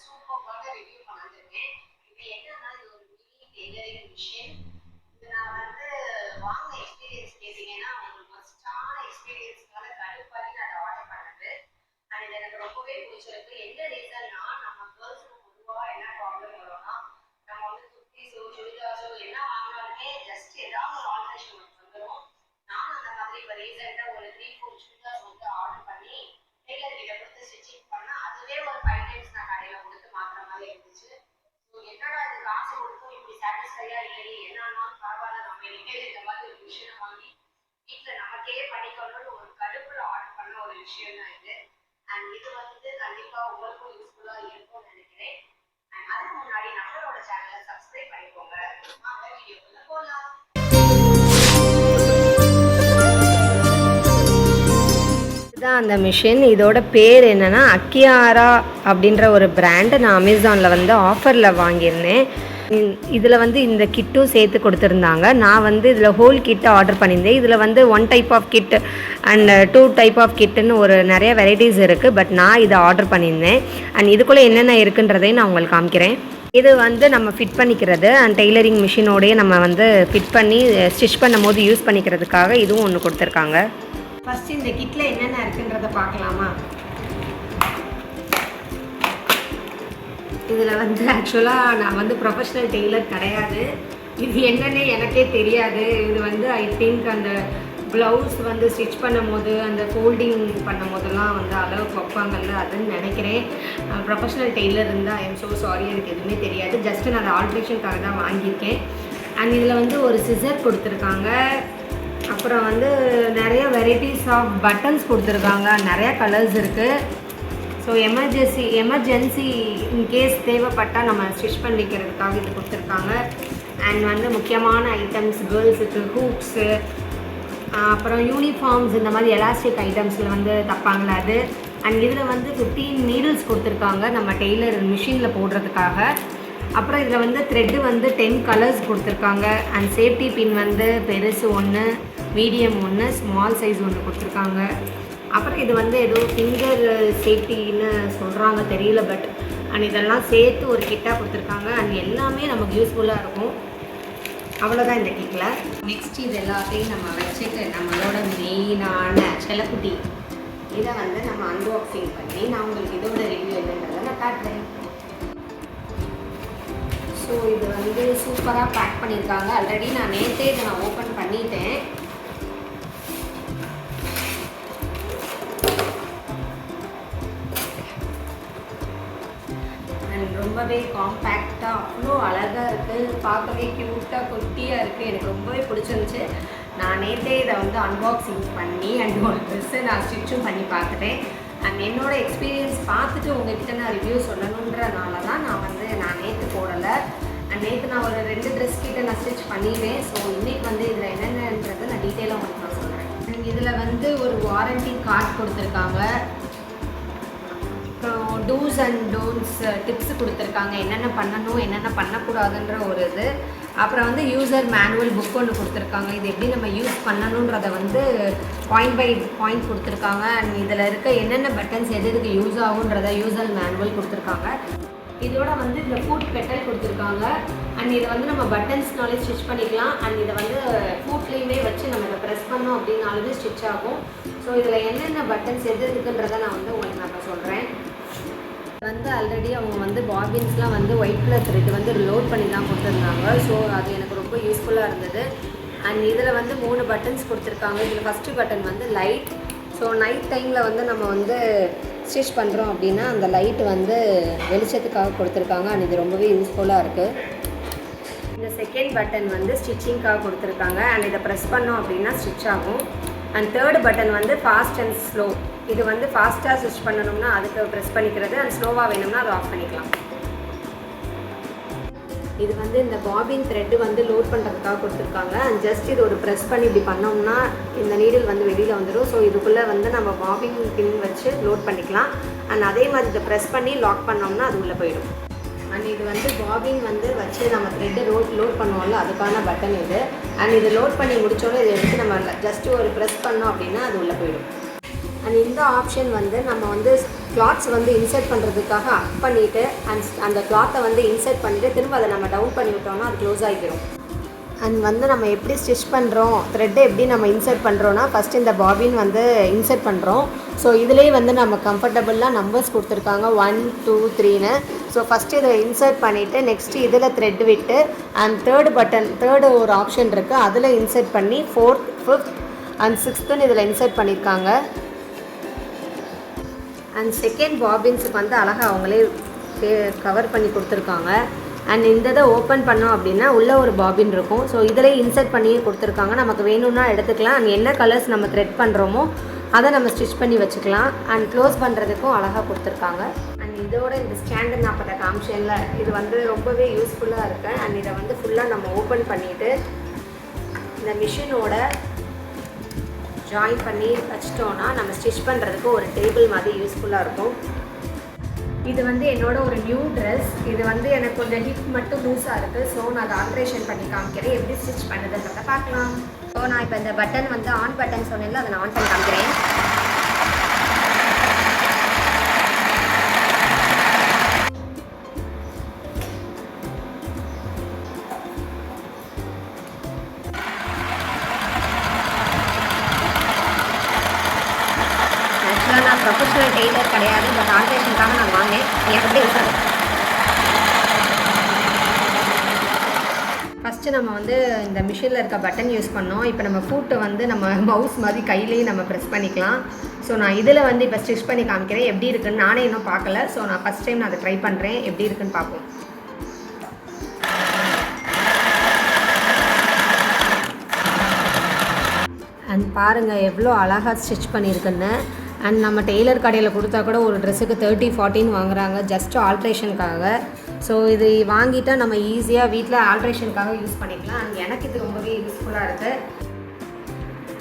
சூப்பரான ரிவ்யூ பண்ணிருக்கேன். இது என்னன்னா இது ஒரு மினி டெய்லரிங் மிஷின். இது நான் வந்து வாங்கின எக்ஸ்பீரியன்ஸ் கேட்டீங்கன்னா உங்களுக்கு ஃபர்ஸ்டான எக்ஸ்பீரியன்ஸ்னால கடுப்பாகி நான் அதை ஆர்டர் பண்ணது. அண்ட் இது எனக்கு ரொம்பவே பிடிச்சிருக்கு. என்ன ரீசன்னா நம்ம கேர்ள்ஸுக்கு பொதுவாக என்ன ப்ராப்ளம் வரும்னா நம்ம வந்து குர்த்திஸோ சுடிதாஸோ என்ன வாங்கினாலுமே ஜஸ்ட் ஏதாவது ஒரு ஆல்ட்ரேஷன் வந்துடும். நானும் அந்த மாதிரி இப்போ ரீசெண்டாக ஒரு 3-4 சுடிதாஸ் வந்து ஆர்டர் பண்ணி டெய்லர் கிட்ட கொடுத்து ஸ்டிச்சிங் பண்ணா அதுவே ஒரு 5 டைம்ஸ் நான் கடையில் கொடுத்து மாற்றுற மாதிரி இருந்துச்சு. ஸோ என்னடா இது காசு கொடுத்தும் இப்படி சாட்டிஸ்ஃபையா இல்லையே, என்னன்னாலும் பரவாயில்ல நம்ம இனிமேல் இந்த மாதிரி ஒரு விஷயம் வாங்கி வீட்டில் நமக்கே பண்ணிக்கணும்னு ஒரு கடுப்பில் ஆர்டர் பண்ண ஒரு விஷயம் தான் இது. அண்ட் இது வந்து கண்டிப்பாக உங்களுக்கும் யூஸ்ஃபுல்லாக இருக்கும்னு நினைக்கிறேன். அண்ட் அதுக்கு முன்னாடி நம்மளோட சேனலை சப்ஸ்கிரைப் பண்ணிக்கோங்க. வாங்க வீடியோக்குள்ள போகலாம். இதுதான் அந்த மிஷின். இதோட பேர் என்னென்னா அக்கியாரா அப்படின்ற ஒரு பிராண்டு. நான் அமேசானில் வந்து ஆஃபரில் வாங்கியிருந்தேன். இதில் வந்து இந்த கிட்டும் சேர்த்து கொடுத்துருந்தாங்க. நான் வந்து இதில் ஹோல் கிட்டை ஆர்டர் பண்ணியிருந்தேன். இதில் வந்து 1 type of kit and 2 type of கிட்டுன்னு ஒரு நிறைய வெரைட்டிஸ் இருக்குது. பட் நான் இதை ஆர்டர் பண்ணியிருந்தேன். அண்ட் இதுக்குள்ளே என்னென்ன இருக்குன்றதையும் நான் உங்களுக்கு காமிக்கிறேன். இது வந்து நம்ம ஃபிட் பண்ணிக்கிறது அண்ட் டெய்லரிங் மிஷினோடையே நம்ம வந்து ஃபிட் பண்ணி ஸ்டிச் பண்ணும் போது யூஸ் பண்ணிக்கிறதுக்காக இதுவும் ஒன்று கொடுத்துருக்காங்க. ஃபஸ்ட்டு இந்த கிட்டில் என்னென்ன இருக்குன்றதை பார்க்கலாமா? இதில் வந்து ஆக்சுவலாக நான் வந்து ப்ரொஃபஷ்னல் டெய்லர் கிடையாது. இது என்னன்னே எனக்கே தெரியாது. இது வந்து ஐ திங்க் அந்த ப்ளவுஸ் வந்து ஸ்டிச் பண்ணும் போது அந்த ஃபோல்டிங் பண்ணும் போதெல்லாம் வந்து அளவுக்கு வைப்பாங்கல்ல, அதுன்னு நினைக்கிறேன். ப்ரொஃபஷ்னல் டெய்லர் இருந்தால் ஐ எம் ஸோ சாரி, எனக்கு எதுவுமே தெரியாது. ஜஸ்ட்டு நான் அதை ஆல்ட்ரேஷனுக்காக தான் வாங்கியிருக்கேன். அண்ட் இதில் வந்து ஒரு சிசர் கொடுத்துருக்காங்க. அப்புறம் வந்து நிறைய வெரைட்டிஸ் ஆஃப் பட்டன்ஸ் கொடுத்துருக்காங்க. நிறையா கலர்ஸ் இருக்குது. ஸோ எமர்ஜென்சி இன்கேஸ் தேவைப்பட்டால் நம்ம ஸ்டிச் பண்ணிக்கிறதுக்காக இது கொடுத்துருக்காங்க. அண்ட் வந்து முக்கியமான ஐட்டம்ஸ் கேர்ள்ஸுக்கு ஹூக்ஸு, அப்புறம் யூனிஃபார்ம்ஸ், இந்த மாதிரி எலாஸ்டிக் ஐட்டம்ஸில் வந்து தப்பாங்களா அது. அண்ட் இதில் வந்து 15 நீடில்ஸ் கொடுத்துருக்காங்க நம்ம டெய்லர் மிஷினில் போடுறதுக்காக. அப்புறம் இதில் வந்து த்ரெட்டு வந்து 10 கலர்ஸ் கொடுத்துருக்காங்க. அண்ட் சேஃப்டி பின் வந்து பெருசு 1, மீடியம் 1, ஸ்மால் சைஸ் 1 கொடுத்துருக்காங்க. அப்புறம் இது வந்து ஏதோ ஃபிங்கர் சேஃப்டின்னு சொல்கிறாங்க, தெரியல. பட் அண்ட் இதெல்லாம் சேர்த்து ஒரு கிட்டாக கொடுத்துருக்காங்க. அண்ட் எல்லாமே நமக்கு யூஸ்ஃபுல்லாக இருக்கும். அவ்வளோதான் இந்த கிட்டில். நெக்ஸ்ட் இது எல்லாத்தையும் நம்ம வச்சுட்டு நம்மளோட மெயினான செல்லக்குட்டி இதை வந்து நம்ம அன்பாக்சிங் பண்ணி நான் உங்களுக்கு இதோட ரிவ்யூ என்னன்றதை நான் காட்டுறேன். ஸோ இது வந்து சூப்பராக பேக் பண்ணியிருக்காங்க. ஆல்ரெடி நான் நேற்றே இதை நான் ஓப்பன் பண்ணிட்டேன். ரொம்பவே காம்பேக்டாக அவ்வளோ அழகாக இருக்குது. பார்க்கவே க்யூட்டாக குட்டியாக இருக்குது. எனக்கு ரொம்பவே பிடிச்சிருந்துச்சு. நான் நேற்றே இதை வந்து அன்பாக்சிங் பண்ணி அண்ட் ஒரு ட்ரெஸ்ஸை நான் ஸ்டிச்சும் பண்ணி பார்த்துட்டேன். அண்ட் என்னோடய எக்ஸ்பீரியன்ஸ் பார்த்துட்டு உங்கள்கிட்ட நான் ரிவ்யூ சொல்லணுன்றனால தான் நான் நேற்று போடலை. அண்ட் நேற்று நான் ஒரு 2 ட்ரெஸ் கிட்ட நான் ஸ்டிச் பண்ணிடுவேன். ஸோ இன்றைக்கி வந்து இதில் என்னென்னன்றதை நான் டீட்டெயிலாக உங்களுக்கு நான் சொல்கிறேன். இதில் வந்து ஒரு வாரண்டி கார்டு கொடுத்துருக்காங்க. அப்புறம் டூஸ் அண்ட் டோன்ட்ஸ் டிப்ஸ் கொடுத்துருக்காங்க, என்னென்ன பண்ணணும் என்னென்ன பண்ணக்கூடாதுன்ற ஒரு இது. அப்புறம் வந்து யூசர் மேனுவல் புக் ஒன்று கொடுத்துருக்காங்க. இது எப்படி நம்ம யூஸ் பண்ணணுன்றதை வந்து பாயிண்ட் பை பாயிண்ட் கொடுத்துருக்காங்க. அண்ட் இதில் இருக்க என்னென்ன பட்டன்ஸ் எதுக்கு யூஸ் ஆகுன்றதை யூசர் மேனுவல் கொடுத்துருக்காங்க. இதோட வந்து இதில் ஃபுட் பெட்டல் கொடுத்துருக்காங்க. அண்ட் இதை வந்து நம்ம பட்டன்ஸ்னாலே ஸ்டிச் பண்ணிக்கலாம். அண்ட் இதை வந்து ஃபுட்லேயுமே வச்சு நம்ம இதை ப்ரெஸ் பண்ணோம் அப்படின்னாலுமே ஸ்டிச் ஆகும். ஸோ இதில் என்னென்ன பட்டன்ஸ் எதுக்குன்றதை நான் வந்து உங்களுக்கு நான் இப்போ சொல்கிறேன். வந்து ஆல்ரெடி அவங்க வந்து பாபின்ஸ்லாம் வந்து ஒயிட் கலர் த்ரெட் வந்து லோட் பண்ணி தான் கொடுத்துருந்தாங்க. ஸோ அது எனக்கு ரொம்ப யூஸ்ஃபுல்லாக இருந்தது. அண்ட் இதில் வந்து 3 பட்டன்ஸ் கொடுத்துருக்காங்க. இதில் ஃபஸ்ட்டு பட்டன் வந்து லைட். ஸோ நைட் டைமில் வந்து நம்ம வந்து ஸ்டிச் பண்ணுறோம் அப்படின்னா அந்த லைட் வந்து வெளிச்சத்துக்காக கொடுத்துருக்காங்க. அண்ட் இது ரொம்பவே யூஸ்ஃபுல்லாக இருக்குது. இந்த செகண்ட் பட்டன் வந்து ஸ்டிச்சிங்காக கொடுத்துருக்காங்க. அண்ட் இதை ப்ரெஸ் பண்ணோம் அப்படின்னா ஸ்டிச் ஆகும். அண்ட் தேர்டு பட்டன் வந்து ஃபாஸ்ட் அண்ட் ஸ்லோ. இது வந்து ஃபாஸ்ட்டாக ஸ்டிச் பண்ணணும்னா அதுக்கு ப்ரெஸ் பண்ணிக்கிறது. அண்ட் ஸ்லோவாக வேணும்னா அதை ஆஃப் பண்ணிக்கலாம். இது வந்து இந்த பாபின் த்ரெட்டு வந்து லோட் பண்ணுறதுக்காக கொடுத்துருக்காங்க. அண்ட் ஜஸ்ட் இது ஒரு ப்ரெஸ் பண்ணி இப்படி பண்ணோம்னா இந்த நீடில் வந்து வெளியில் வந்துடும். ஸோ இதுக்குள்ளே வந்து நம்ம பாபின் பின் வச்சு லோட் பண்ணிக்கலாம். அண்ட் அதே மாதிரி இதை ப்ரெஸ் பண்ணி லாக் பண்ணோம்னா அது உள்ளே போயிடும். அண்ட் இது வந்து பாபின் வந்து வச்சு நம்ம த்ரெட்டை லோட் பண்ணுவோம்ல, அதுக்கான பட்டன் இது. அண்ட் இது லோட் பண்ணி முடித்தோன்னே இதை எடுத்து நம்ம ஜஸ்ட்டு ஒரு ப்ரெஸ் பண்ணோம் அப்படின்னா அது உள்ளே போயிடும். அண்ட் இந்த ஆப்ஷன் வந்து நம்ம வந்து கிளாத்ஸ் வந்து இன்சர்ட் பண்ணுறதுக்காக அப் பண்ணிவிட்டு அந்த கிளாத்தை வந்து இன்சர்ட் பண்ணிவிட்டு திரும்ப அதை நம்ம டவுன் பண்ணி விட்டோம்னா அது க்ளோஸ் ஆகிடும். அண்ட் வந்து நம்ம எப்படி ஸ்டிச் பண்ணுறோம், த்ரெட்டை எப்படி நம்ம இன்சர்ட் பண்ணுறோன்னா ஃபஸ்ட்டு இந்த பாபின் வந்து இன்சர்ட் பண்ணுறோம். ஸோ இதிலே வந்து நம்ம கம்ஃபர்டபுளாக நம்பர்ஸ் கொடுத்துருக்காங்க 1 2 3ன்னு. ஸோ ஃபஸ்ட்டு இதை இன்சர்ட் பண்ணிவிட்டு நெக்ஸ்ட்டு இதில் த்ரெட் விட்டு அண்ட் தேர்டு ஒரு ஆப்ஷன் இருக்குது, அதில் இன்சர்ட் பண்ணி 4th 5th அண்ட் 6th இதில் இன்சர்ட் பண்ணியிருக்காங்க. அண்ட் செகண்ட் பாபின்ஸுக்கு வந்து அழகாக அவங்களே கவர் பண்ணி கொடுத்துருக்காங்க. அண்ட் இந்த இதை ஓப்பன் பண்ணோம் அப்படின்னா உள்ளே ஒரு பாபின் இருக்கும். ஸோ இதிலே இன்சர்ட் பண்ணியே கொடுத்துருக்காங்க. நமக்கு வேணும்னா எடுத்துக்கலாம். அண்ட் என்ன கலர்ஸ் நம்ம த்ரெட் பண்ணுறோமோ அதை நம்ம ஸ்டிச் பண்ணி வச்சுக்கலாம். அண்ட் க்ளோஸ் பண்ணுறதுக்கும் அழகாக கொடுத்துருக்காங்க. அண்ட் இதோட இந்த ஸ்டாண்டு நான் பட்ட காமிஷனில் இது வந்து ரொம்பவே யூஸ்ஃபுல்லாக இருக்குது. அண்ட் இதை வந்து ஃபுல்லாக நம்ம ஓப்பன் பண்ணிவிட்டு இந்த மிஷினோட ஜாயின் பண்ணி வச்சிட்டோன்னா நம்ம ஸ்டிச் பண்ணுறதுக்கு ஒரு டேபிள் மாதிரி யூஸ்ஃபுல்லாக இருக்கும். இது வந்து என்னோட ஒரு நியூ ட்ரெஸ். இது வந்து எனக்கு கொஞ்சம் ஹிப் மட்டும் லூஸாக இருக்குது. ஸோ நான் அதை ஆல்ட்ரேஷன் பண்ணி காமிக்கிறேன், எப்படி ஸ்டிச் பண்ணுறதுன்றத பார்க்கலாம். ஸோ நான் இப்போ இந்த பட்டன் வந்து ஆன் பட்டன் சொன்னேன்ல, அதை நான் ஆன் பண்ணி காமிக்கிறேன். நான் ப்ரொஃபஷனல் டெய்லர் கிடையாது, பட் ஆல்ட்ரேஷனுக்காக நான் வாங்கினேன். எப்படி இருக்காது. ஃபஸ்ட்டு நம்ம வந்து இந்த மிஷினில் இருக்க பட்டன் யூஸ் பண்ணோம். இப்போ நம்ம ஃபூட்டை வந்து நம்ம மவுஸ் மாதிரி கையிலேயே நம்ம ப்ரெஸ் பண்ணிக்கலாம். ஸோ நான் இதில் வந்து இப்போ ஸ்டிச் பண்ணி காமிக்கிறேன் எப்படி இருக்குன்னு. நானே இன்னும் பார்க்கல. ஸோ நான் ஃபஸ்ட் டைம் நான் அதை ட்ரை பண்ணுறேன், எப்படி இருக்குன்னு பார்ப்போம். அண்ட் பாருங்கள் எவ்வளோ அழகாக ஸ்டிச் பண்ணியிருக்குன்னு. அண்ட் நம்ம டெய்லர் கடையில் கொடுத்தா கூட ஒரு ட்ரெஸ்ஸுக்கு 30-40 வாங்குறாங்க ஜஸ்ட் ஆல்ட்ரேஷனுக்காக. ஸோ இது வாங்கிட்டால் நம்ம ஈஸியாக வீட்டில் ஆல்ட்ரேஷனுக்காக யூஸ் பண்ணிக்கலாம். அண்ட் எனக்கு இது ரொம்பவே யூஸ்ஃபுல்லாக இருக்குது.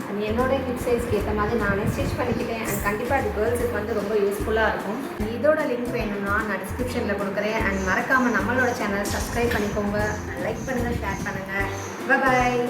அண்ட் என்னோடய ஹிப் சைஸ்க்கு ஏற்ற மாதிரி நானே ஸ்டிச் பண்ணிக்கிட்டேன். அண்ட் கண்டிப்பாக அது கேர்ள்ஸுக்கு வந்து ரொம்ப யூஸ்ஃபுல்லாக இருக்கும். இதோட லிங்க் வேணும்னா நான் டிஸ்கிரிப்ஷனில் கொடுக்குறேன். அண்ட் மறக்காமல் நம்மளோட சேனலை சப்ஸ்கிரைப் பண்ணிக்கோங்க, லைக் பண்ணுங்கள், ஷேர் பண்ணுங்கள். பாய்.